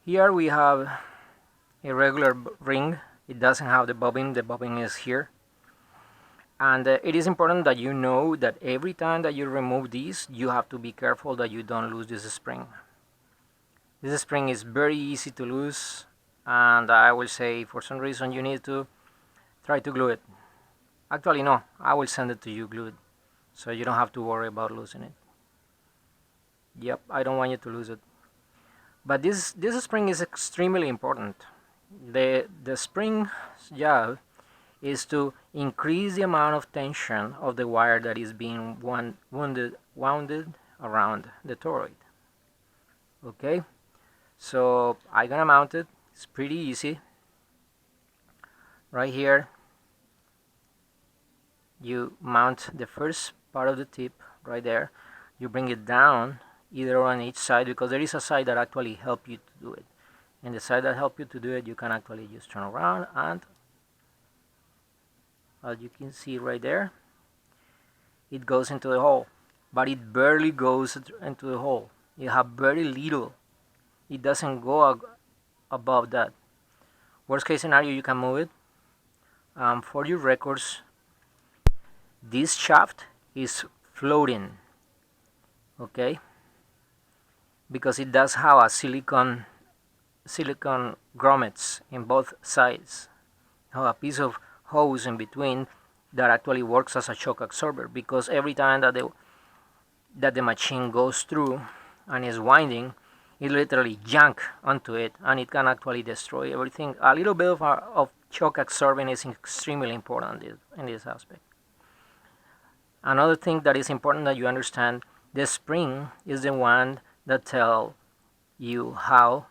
Here we have a regular ring. It doesn't have the bobbin is here. And it is important that you know that every time that you remove these, you have to be careful that you don't lose this spring. This spring is very easy to lose, and I will say for some reason you need to try to glue it. Actually no, I will send it to you glued, so you don't have to worry about losing it. Yep, I don't want you to lose it. But this spring is extremely important. The spring's job is to increase the amount of tension of the wire that is being wounded around the toroid. Okay, so I'm gonna mount it. It's pretty easy. Right here, you mount the first part of the tip right there. You bring it down either on each side, because there is a side that actually help you to do it. And the side that help you to do it, you can actually just turn around, and as you can see right there, it goes into the hole, but it barely goes into the hole. You have very little. It doesn't go above that. Worst case scenario, you can move it. For your records, this shaft is floating, okay, because it does have a silicone grommets in both sides. Have a piece of hose in between that actually works as a shock absorber, because every time that the machine goes through and is winding, it literally yank onto it, and it can actually destroy everything. A little bit of shock absorbing is extremely important in this aspect. Another thing that is important that you understand, the spring is the one that tells you how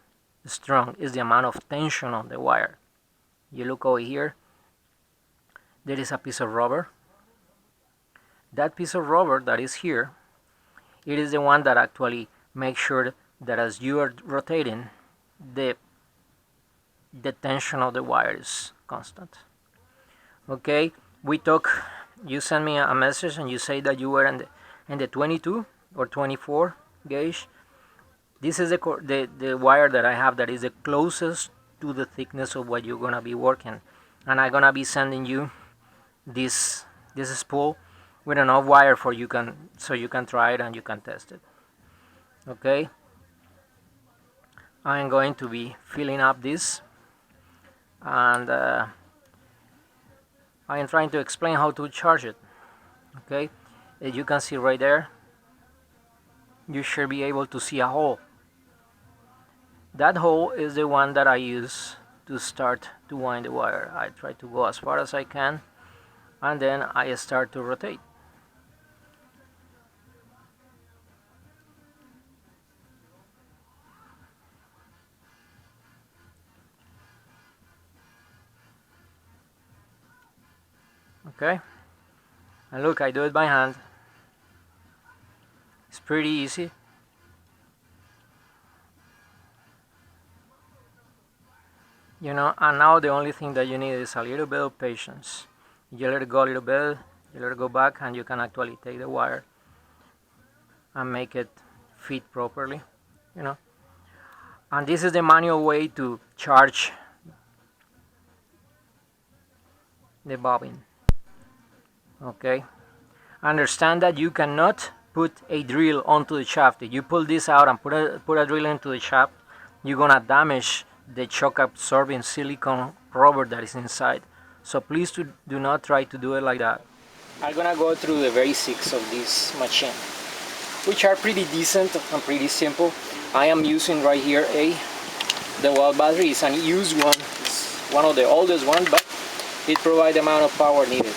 strong is the amount of tension on the wire. You look over here, there is a piece of rubber. That piece of rubber that is here, it is the one that actually makes sure that as you are rotating, the tension of the wire is constant. Okay, you send me a message and you say that you were in the 22 or 24 gauge. This is the wire that I have that is the closest to the thickness of what you're gonna be working, and I'm gonna be sending you this spool with enough wire so you can try it and you can test it. Okay, I'm going to be filling up this, and I am trying to explain how to charge it. Okay, as you can see right there, you should be able to see a hole. That hole is the one that I use to start to wind the wire. I try to go as far as I can, and then I start to rotate. Okay, and look, I do it by hand. It's pretty easy. You know, and now the only thing that you need is a little bit of patience. You let it go a little bit, you let it go back, and you can actually take the wire and make it fit properly, you know. And this is the manual way to charge the bobbin. Okay, understand that you cannot put a drill onto the shaft. If you pull this out and put a drill into the shaft, you're gonna damage the shock absorbing silicone rubber that is inside. So please do not try to do it like that. I'm gonna go through the basics of this machine, which are pretty decent and pretty simple. I am using right here the wall battery. It's an used one. It's one of the oldest ones, but it provides the amount of power needed.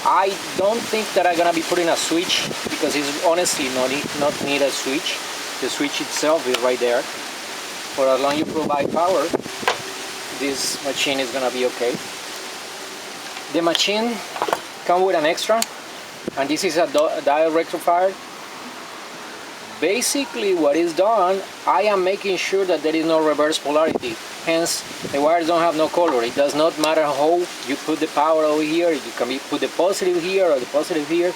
I don't think that I'm gonna be putting a switch, because it's honestly not need a switch. The switch itself is right there. For as long as you provide power, this machine is gonna be okay. The machine comes with an extra, and this is a diode rectifier. Basically what is done, I am making sure that there is no reverse polarity. Hence, the wires don't have no color. It does not matter how you put the power over here. You can put the positive here or the positive here.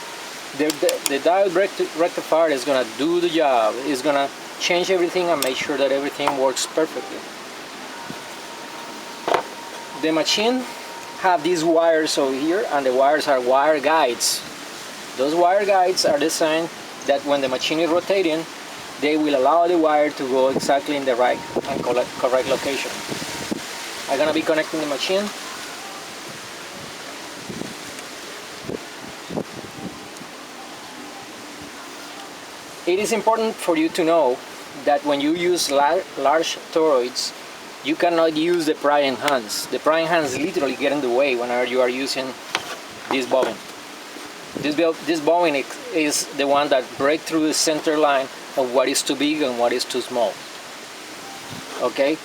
The diode rectifier is gonna do the job. It's gonna change everything and make sure that everything works perfectly. The machine have these wires over here, and the wires are wire guides. Those wire guides are designed that when the machine is rotating, they will allow the wire to go exactly in the right and correct location. I'm gonna be connecting the machine. It is important for you to know that when you use large toroids, you cannot use the prying hands. The prying hands literally get in the way whenever you are using this bobbin. This bobbin is the one that breaks through the center line of what is too big and what is too small. Okay?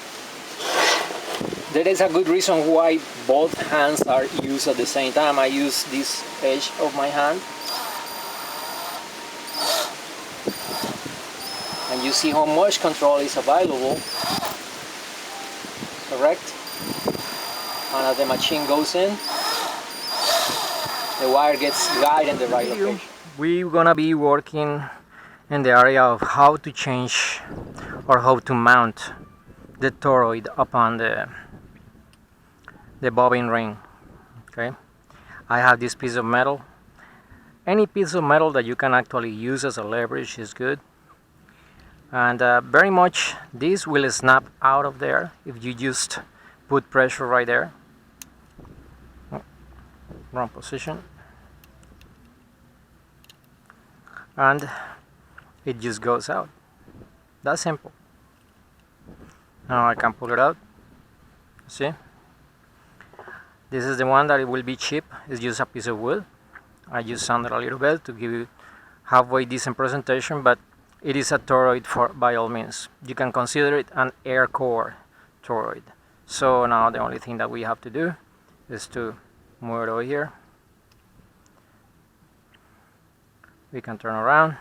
There is a good reason why both hands are used at the same time. I use this edge of my hand. And you see how much control is available. Correct? And as the machine goes in, the wire gets guided in the right location. We're gonna be working in the area of how to change or how to mount the toroid upon the bobbin ring. Okay, I have this piece of metal. Any piece of metal that you can actually use as a leverage is good. And very much this will snap out of there if you just put pressure right there. Oh, wrong position. And it just goes out. That's simple. Now I can pull it out. See? This is the one that it will be cheap. It's just a piece of wood. I just sanded a little bit to give you halfway decent presentation, but it is a toroid by all means. You can consider it an air core toroid. So now the only thing that we have to do is to move it over here. We can turn around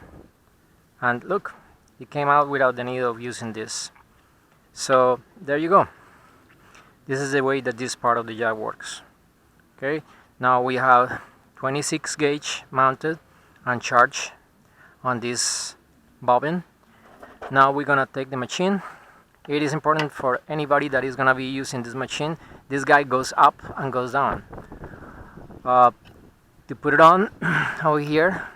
and look, it came out without the need of using this. So there you go. This is the way that this part of the job works. Okay, now we have 26 gauge mounted and charged on this bobbin. Now we're gonna take the machine. It is important for anybody that is gonna be using this machine. This guy goes up and goes down. To put it on over here,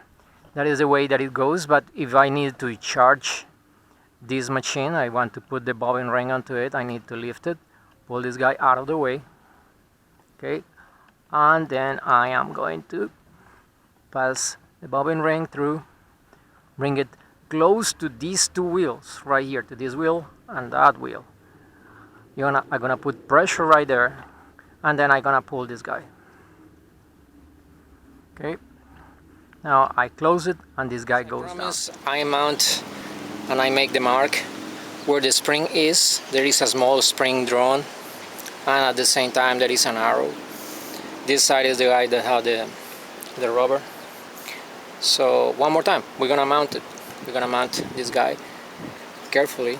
that is the way that it goes. But if I need to charge this machine, I want to put the bobbin ring onto it, I need to lift it, pull this guy out of the way. Okay, and then I am going to pass the bobbin ring through, bring it close to these two wheels right here, to this wheel and that wheel. I'm gonna put pressure right there, and then I'm gonna pull this guy. Okay, now I close it and this guy goes down. I mount and I make the mark where the spring is. There is a small spring drawn, and at the same time there is an arrow. This side is the guy that had the rubber. So one more time, we're gonna mount it. We're gonna mount this guy carefully.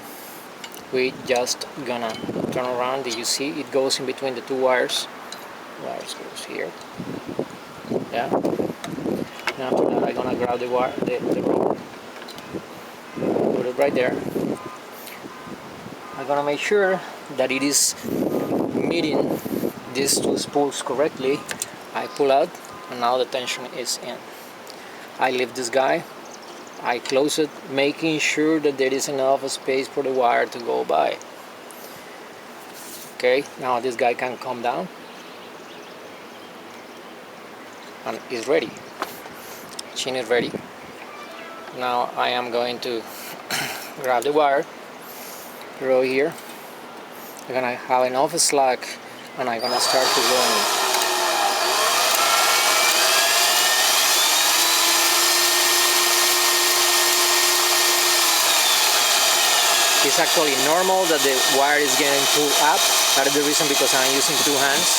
We just gonna turn around. Do you see it goes in between the two wires? Wires goes here. Yeah. And after that, I'm gonna grab the wire, the rubber, put it right there. I'm gonna make sure that it is meeting these two spools correctly. I pull out, and now the tension is in. I lift this guy, I close it, making sure that there is enough space for the wire to go by. Okay, now this guy can come down and is ready. Machine is ready. Now I am going to grab the wire, throw here. I'm gonna have enough slack, and I'm gonna start to go in. It's actually normal that the wire is getting pulled up. That is the reason, because I'm using two hands.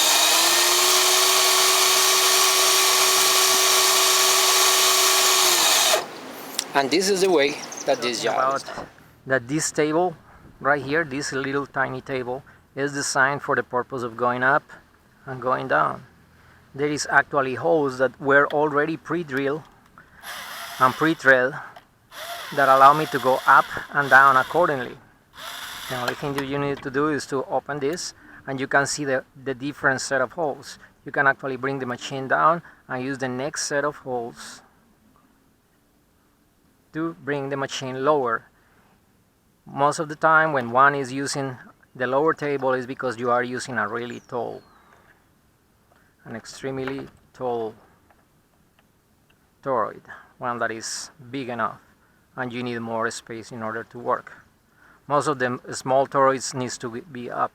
And this is the way that this job is done. That this table right here, this little tiny table, is designed for the purpose of going up and going down. There is actually holes that were already pre-drilled and pre-threaded that allow me to go up and down accordingly. The only thing that you need to do is to open this, and you can see the different set of holes. You can actually bring the machine down and use the next set of holes to bring the machine lower. Most of the time when one is using the lower table is because you are using a really tall, an extremely tall toroid, one that is big enough, and you need more space in order to work. Most of the small toroids needs to be up.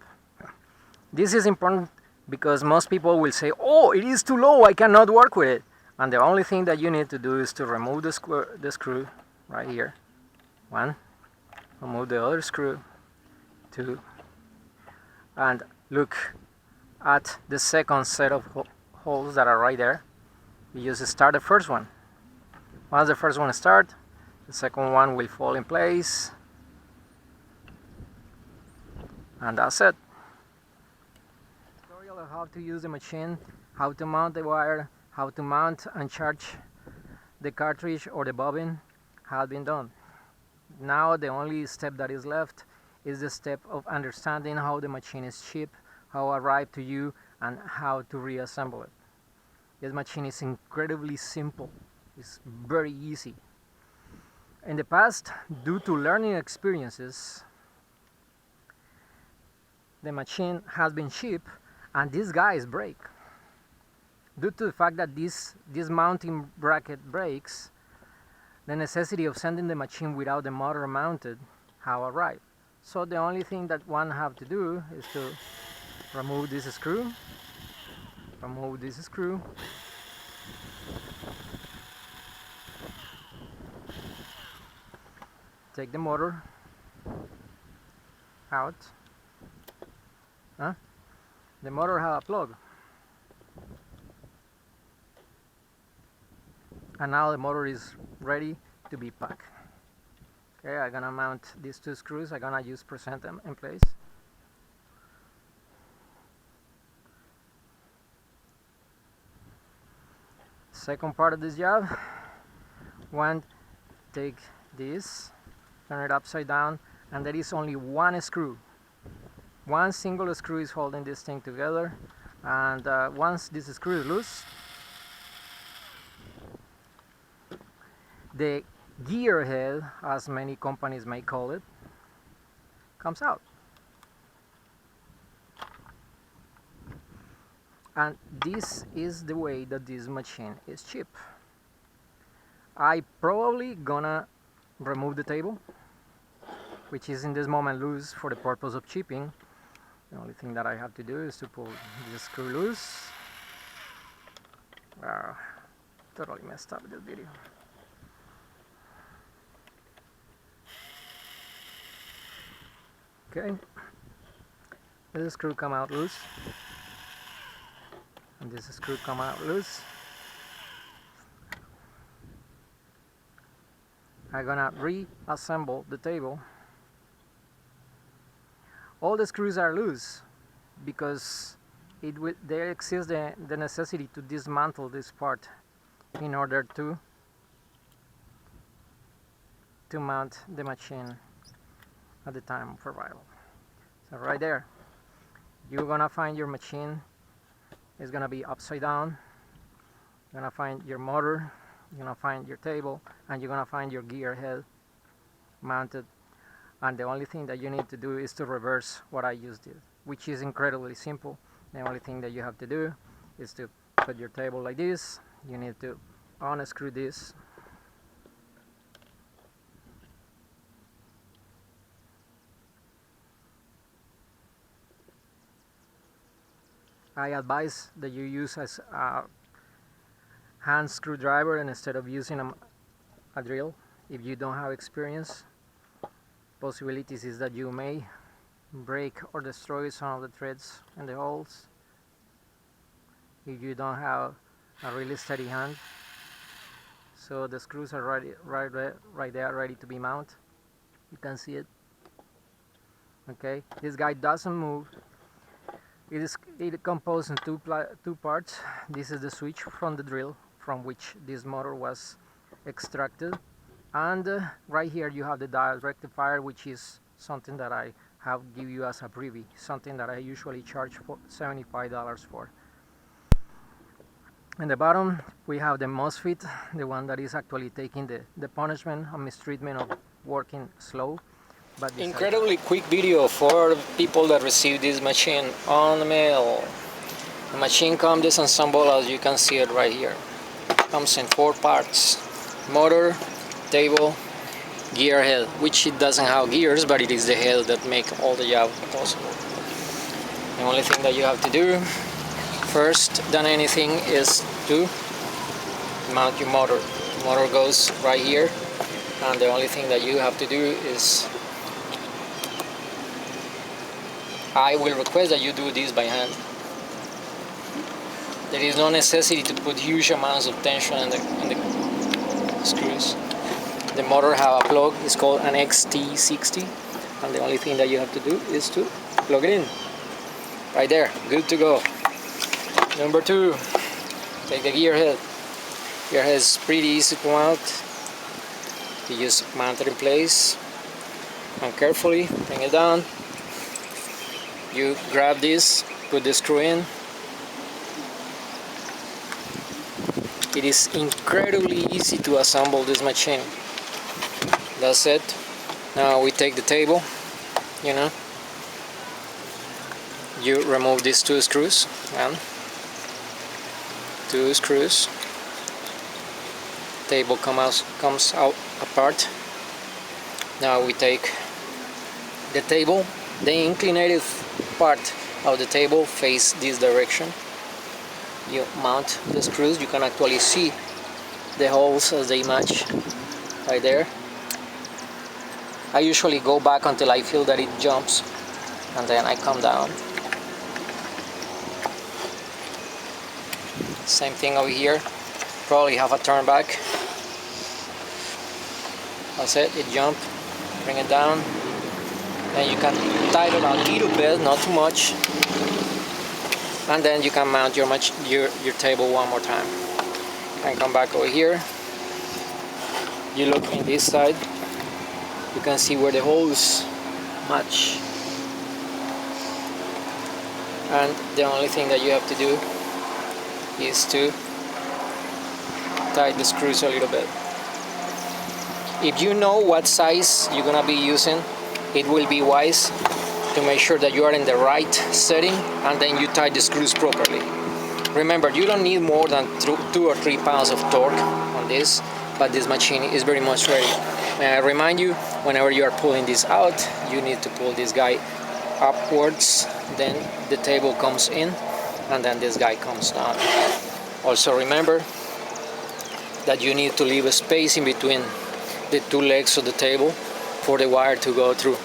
This is important because most people will say, oh, it is too low, I cannot work with it. And the only thing that you need to do is to remove the screw right here. One, remove the other screw, two, and look at the second set of holes that are right there. You just start the first one. Once the first one starts, the second one will fall in place, and that's it. Tutorial of how to use the machine, how to mount the wire, how to mount and charge the cartridge or the bobbin has been done. Now the only step that is left is the step of understanding how the machine is shipped, how it arrived to you, and how to reassemble it. This machine is incredibly simple. It's very easy. In the past, due to learning experiences, the machine has been shipped and these guys break. Due to the fact that this mounting bracket breaks, the necessity of sending the machine without the motor mounted have arrived. So the only thing that one have to do is to remove this screw, take the motor out. The motor has a plug, and now the motor is ready to be packed. Okay, I'm gonna mount these two screws. I'm gonna present them in place. Second part of this job, one, take this, turn it upside down, and there is only one screw. One single screw is holding this thing together, and once this screw is loose, the gear head, as many companies may call it, comes out. And this is the way that this machine is shipped. I probably gonna remove the table, which is in this moment loose for the purpose of shipping. The only thing that I have to do is to pull this screw loose. Totally messed up this video. Okay, this screw come out loose, and this screw come out loose. I'm gonna reassemble the table. All the screws are loose because there exists the necessity to dismantle this part in order to mount the machine at the time of arrival. So right there, you're gonna find your machine is gonna be upside down. You're gonna find your motor, you're gonna find your table, and you're gonna find your gear head mounted. And the only thing that you need to do is to reverse what I just did, which is incredibly simple. The only thing that you have to do is to put your table like this. You need to unscrew this. I advise that you use a hand screwdriver instead of using a drill if you don't have experience. Possibilities is that you may break or destroy some of the threads in the holes if you don't have a really steady hand. So the screws are right there, ready to be mounted. You can see it. Okay, this guy doesn't move. It is composed in two parts. This is the switch from the drill from which this motor was extracted. And right here you have the dial rectifier, which is something that I have give you as a freebie, something that I usually charge for $75 for. In the bottom we have the MOSFET, the one that is actually taking the punishment and mistreatment of working slow. But incredibly quick video for people that receive this machine on the mail. The machine comes disassembled, as you can see it right here. It comes in 4 parts: motor, table, gear head, which it doesn't have gears, but it is the head that make all the job possible. The only thing that you have to do first than anything is to mount your motor. The motor goes right here, and the only thing that you have to do is, I will request that you do this by hand. There is no necessity to put huge amounts of tension in the screws. The motor have a plug, it's called an XT60, and the only thing that you have to do is to plug it in. Right there, good to go. Number 2, take the gear head. Gear head is pretty easy to mount. You just mount it in place and carefully bring it down. You grab this, put the screw in. It is incredibly easy to assemble this machine. That's it. Now we take the table, you remove these 2 screws, and 2 screws. Table comes out apart. Now we take the table, the inclinated part of the table face this direction. You mount the screws. You can actually see the holes as they match right there. I usually go back until I feel that it jumps, and then I come down. Same thing over here. Probably have a turn back. That's it. It jumped. Bring it down. Then you can tighten a little bit, not too much. And then you can mount your table one more time. And come back over here. You look in this side. You can see where the holes match. And the only thing that you have to do is to tighten the screws a little bit. If you know what size you're gonna be using, it will be wise to make sure that you are in the right setting, and then you tighten the screws properly. Remember, you don't need more than 2 or 3 pounds of torque on this, but this machine is very much ready. May I remind you, whenever you are pulling this out, you need to pull this guy upwards, then the table comes in, and then this guy comes down. Also remember that you need to leave a space in between the 2 legs of the table for the wire to go through.